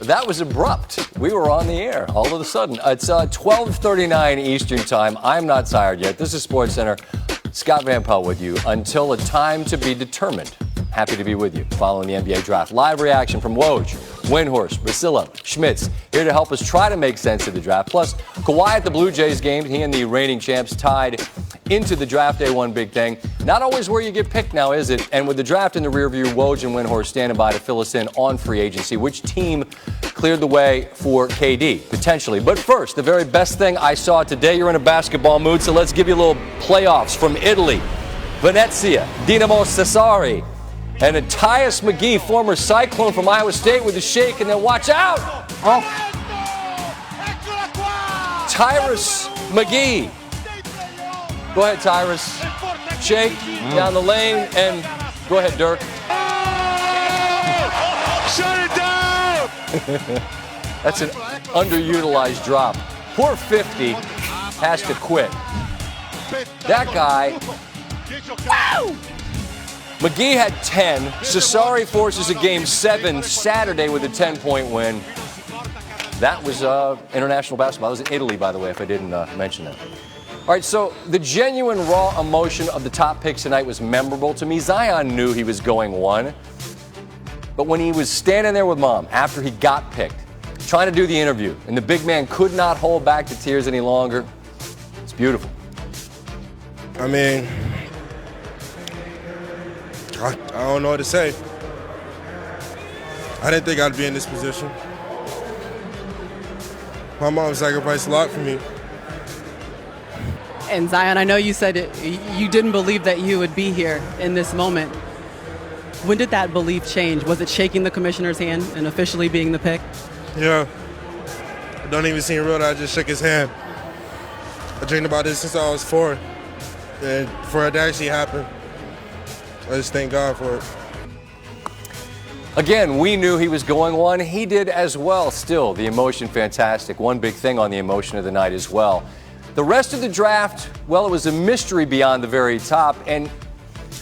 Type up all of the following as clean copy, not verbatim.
that was abrupt. We were on the air all of a sudden. It's 12:39 Eastern Time. I'm not tired yet. This is SportsCenter. Scott Van Pelt with you until a time to be determined. Happy to be with you following the NBA draft. Live reaction from Woj, Windhorst, Russillo, Schmitz, here to help us try to make sense of the draft. Plus, Kawhi at the Blue Jays game. He and the reigning champs tied into the draft day one big thing. Not always where you get picked now, is it? And with the draft in the rear view, Woj and Windhorst standing by to fill us in on free agency. Which team cleared the way for KD, potentially? But first, the very best thing I saw today. You're in a basketball mood, so let's give you a little playoffs from Italy. Venezia, Dinamo Sassari. And Tyus McGee, former Cyclone from Iowa State, with a shake, and then watch out! Oh. Tyrus McGee. Go ahead, Tyrus. Shake down the lane, and go ahead, Dirk. Shut it down! That's an underutilized drop. Poor 50 has to quit. That guy. Wow! McGee had 10. Sassari forces a game 7 Saturday with a 10-point win. That was international basketball. That was in Italy, by the way, if I didn't mention that. All right, so the genuine raw emotion of the top picks tonight was memorable to me. Zion knew he was going 1. But when he was standing there with Mom after he got picked, trying to do the interview, and the big man could not hold back the tears any longer, it's beautiful. I mean, I don't know what to say. I didn't think I'd be in this position. My mom sacrificed a lot for me. And Zion, I know you said you didn't believe that you would be here in this moment. When did that belief change? Was it shaking the commissioner's hand and officially being the pick? Yeah. It don't even seem real that I just shook his hand. I dreamed about this since I was 4. And for it to actually happen, I just thank God for it. Again, we knew he was going 1. He did as well. Still, the emotion fantastic. One big thing on the emotion of the night as well. The rest of the draft, well, it was a mystery beyond the very top. And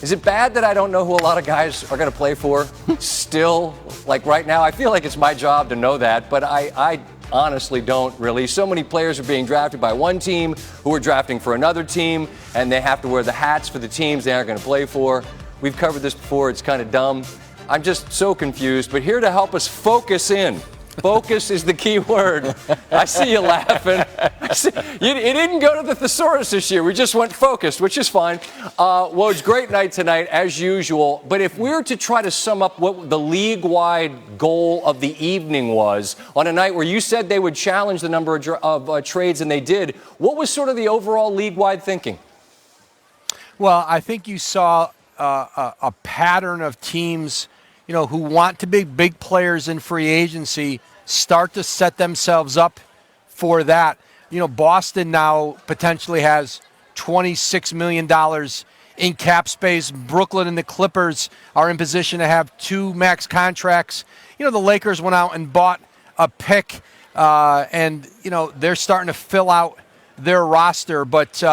is it bad that I don't know who a lot of guys are going to play for still? Like right now, I feel like it's my job to know that, but I honestly don't really. So many players are being drafted by one team who are drafting for another team, and they have to wear the hats for the teams they aren't going to play for. We've covered this before. It's kind of dumb. I'm just so confused, but here to help us focus in. Focus is the key word. I see you laughing. You didn't go to the thesaurus this year. We just went focused, which is fine. Woj, great night tonight, as usual. But if we were to try to sum up what the league-wide goal of the evening was on a night where you said they would challenge the number of trades, and they did, what was sort of the overall league-wide thinking? Well, I think you saw a pattern of teams, who want to be big players in free agency, start to set themselves up for that. Boston now potentially has $26 million in cap space. Brooklyn and the Clippers are in position to have 2 max contracts. The Lakers went out and bought a pick, and they're starting to fill out their roster. But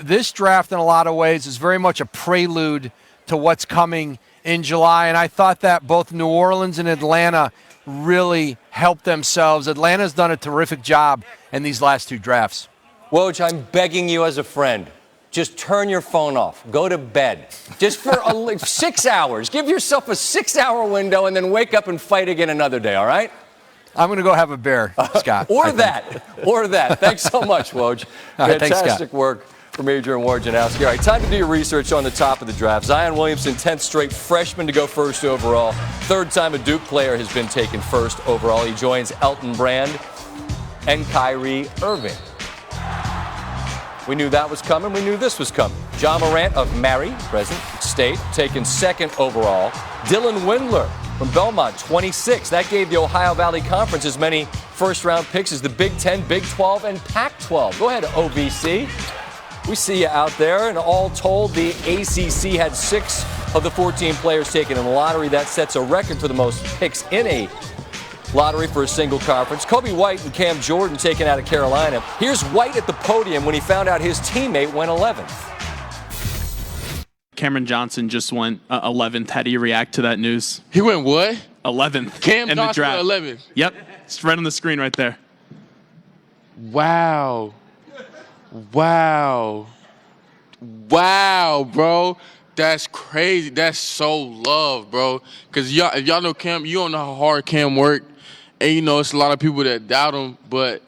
this draft, in a lot of ways, is very much a prelude to what's coming in July, and I thought that both New Orleans and Atlanta really helped themselves. Atlanta's done a terrific job in these last 2 drafts. Woj, I'm begging you as a friend, just turn your phone off. Go to bed. Just for 6 hours. Give yourself a 6-hour window and then wake up and fight again another day, all right? I'm going to go have a beer, Scott. Or that. Thanks so much, Woj. Right, Fantastic thanks, work from Adrian Wojnarowski. All right, time to do your research on the top of the draft. Zion Williamson, 10th straight freshman to go first overall. 3rd time a Duke player has been taken first overall. He joins Elton Brand and Kyrie Irving. We knew that was coming. We knew this was coming. John Morant of Mary, present state, taken 2nd overall. Dylan Windler from Belmont, 26. That gave the Ohio Valley Conference as many first-round picks as the Big 10, Big 12, and Pac-12. Go ahead, OVC. We see you out there, and all told, the ACC had 6 of the 14 players taken in the lottery. That sets a record for the most picks in a lottery for a single conference. Kobe White and Cam Jordan taken out of Carolina. Here's White at the podium when he found out his teammate went 11th. Cameron Johnson just went 11th. How do you react to that news? He went what? 11 Cam in the Johnson draft. 11. Yep, it's right on the screen right there. Wow. Wow. Wow, bro. That's crazy. That's so love, bro. Because if y'all know Cam, you don't know how hard Cam worked. And, you know, it's a lot of people that doubt him. But,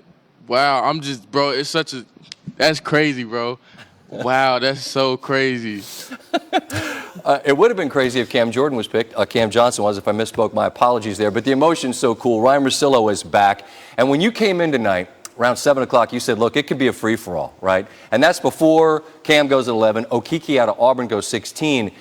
wow, bro, that's crazy, bro. Wow, that's so crazy. It would have been crazy if Cam Jordan was picked. Cam Johnson was. If I misspoke, my apologies there. But the emotion's so cool. Ryan Russillo is back. And when you came in tonight, around 7 o'clock, you said, look, it could be a free-for-all, right? And that's before Cam goes at 11, Okeke out of Auburn goes 16.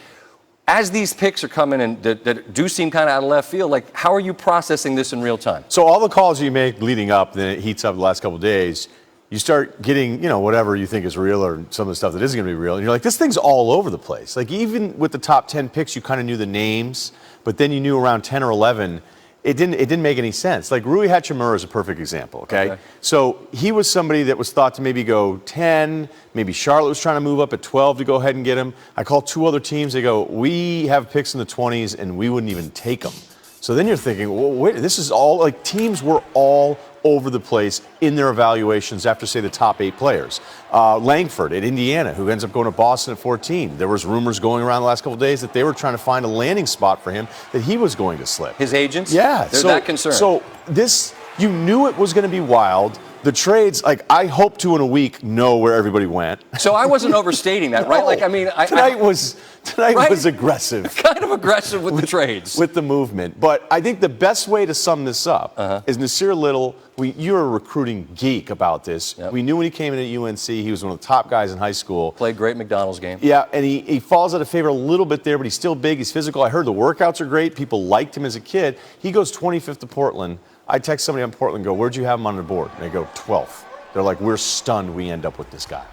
As these picks are coming in that do seem kind of out of left field, like, how are you processing this in real time? So all the calls you make leading up, then it heats up the last couple of days, you start getting, whatever you think is real or some of the stuff that isn't going to be real. And you're like, this thing's all over the place. Like, even with the top 10 picks, you kind of knew the names, but then you knew around 10 or 11, it didn't make any sense. Like, Rui Hachimura is a perfect example, okay? So he was somebody that was thought to maybe go 10, maybe Charlotte was trying to move up at 12 to go ahead and get him. I called 2 other teams, they go, we have picks in the 20s and we wouldn't even take them. So then you're thinking, well, wait, this is all, like, teams were all over the place in their evaluations after, say, the top 8 players. Langford at Indiana, who ends up going to Boston at 14. There was rumors going around the last couple of days that they were trying to find a landing spot for him, that he was going to slip. His agents? Yeah. They're that concerned. So this, you knew it was going to be wild. The trades, like, I hope to in a week know where everybody went. So I wasn't overstating that, right? No. Like, I mean, Tonight was right? aggressive. Kind of aggressive with the trades. With the movement. But I think the best way to sum this up is Nasir Little. You're a recruiting geek about this. Yep. We knew when he came in at UNC, he was one of the top guys in high school. Played great McDonald's game. Yeah, and he falls out of favor a little bit there, but he's still big. He's physical. I heard the workouts are great. People liked him as a kid. He goes 25th to Portland. I text somebody on Portland and go, where'd you have him on the board? And they go, 12th. They're like, we're stunned we end up with this guy.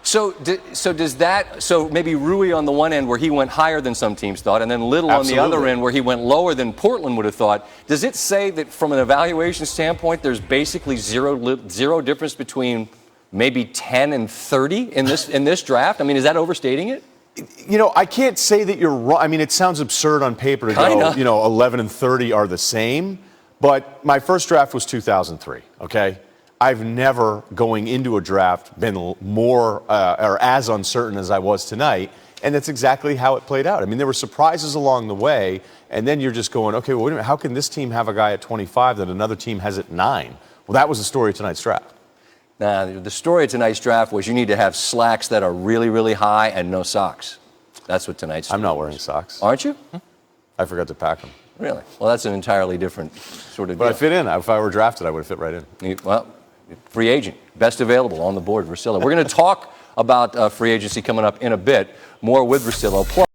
So maybe Rui on the one end where he went higher than some teams thought, and then Little on the other end where he went lower than Portland would have thought. Does it say that from an evaluation standpoint, there's basically zero difference between maybe 10 and 30 in this draft? I mean, is that overstating it? I can't say that you're wrong. I mean, it sounds absurd on paper to go, 11 and 30 are the same. But my first draft was 2003, okay? I've never, going into a draft, been more or as uncertain as I was tonight, and that's exactly how it played out. I mean, there were surprises along the way, and then you're just going, okay, well, wait a minute, how can this team have a guy at 25 that another team has at 9? Well, that was the story of tonight's draft. Nah, the story of tonight's draft was you need to have slacks that are really, really high and no socks. That's what tonight's draft I'm not wearing socks. Aren't you? I forgot to pack them. Really? Well, that's an entirely different sort of But deal. I fit in. If I were drafted, I would have fit right in. Well, free agent, best available on the board, Russillo. We're going to talk about free agency coming up in a bit. More with Russillo.